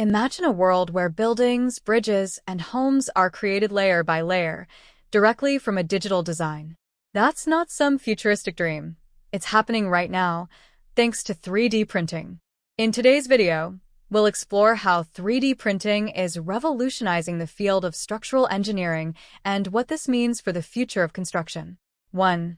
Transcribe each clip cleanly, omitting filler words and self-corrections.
Imagine a world where buildings, bridges, and homes are created layer by layer, directly from a digital design. That's not some futuristic dream. It's happening right now, thanks to 3D printing. In today's video, we'll explore how 3D printing is revolutionizing the field of structural engineering and what this means for the future of construction. 1.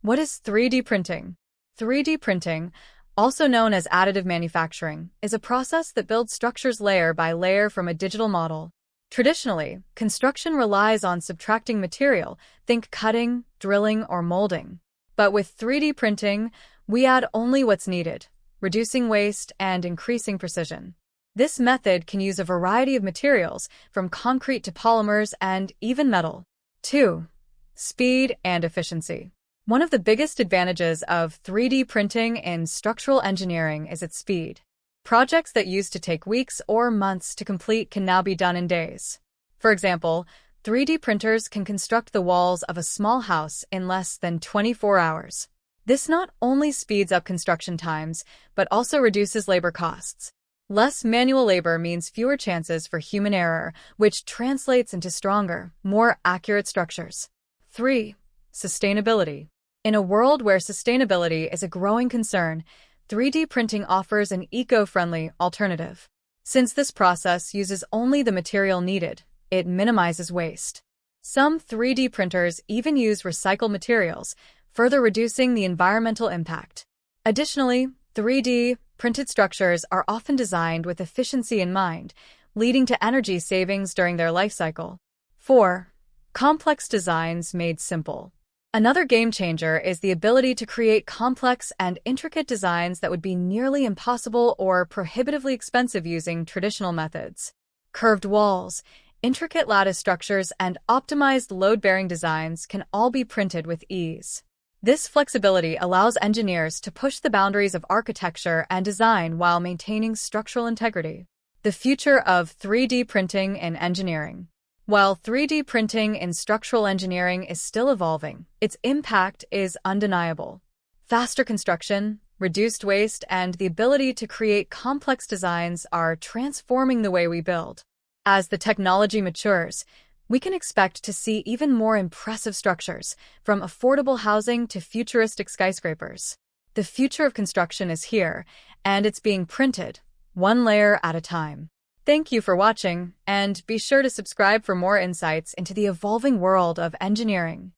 What is 3D printing? 3D printing, also known as additive manufacturing, is a process that builds structures layer by layer from a digital model. Traditionally, construction relies on subtracting material, think cutting, drilling, or molding. But with 3D printing, we add only what's needed, reducing waste and increasing precision. This method can use a variety of materials, from concrete to polymers and even metal. 2. Speed and efficiency. One of the biggest advantages of 3D printing in structural engineering is its speed. Projects that used to take weeks or months to complete can now be done in days. For example, 3D printers can construct the walls of a small house in less than 24 hours. This not only speeds up construction times, but also reduces labor costs. Less manual labor means fewer chances for human error, which translates into stronger, more accurate structures. 3. Sustainability. In a world where sustainability is a growing concern, 3D printing offers an eco-friendly alternative. Since this process uses only the material needed, it minimizes waste. Some 3D printers even use recycled materials, further reducing the environmental impact. Additionally, 3D printed structures are often designed with efficiency in mind, leading to energy savings during their life cycle. 4. Complex designs made simple. Another game changer is the ability to create complex and intricate designs that would be nearly impossible or prohibitively expensive using traditional methods. Curved walls, intricate lattice structures, and optimized load-bearing designs can all be printed with ease. This flexibility allows engineers to push the boundaries of architecture and design while maintaining structural integrity. The future of 3D printing in engineering. While 3D printing in structural engineering is still evolving, its impact is undeniable. Faster construction, reduced waste, and the ability to create complex designs are transforming the way we build. As the technology matures, we can expect to see even more impressive structures, from affordable housing to futuristic skyscrapers. The future of construction is here, and it's being printed, one layer at a time. Thank you for watching, and be sure to subscribe for more insights into the evolving world of engineering.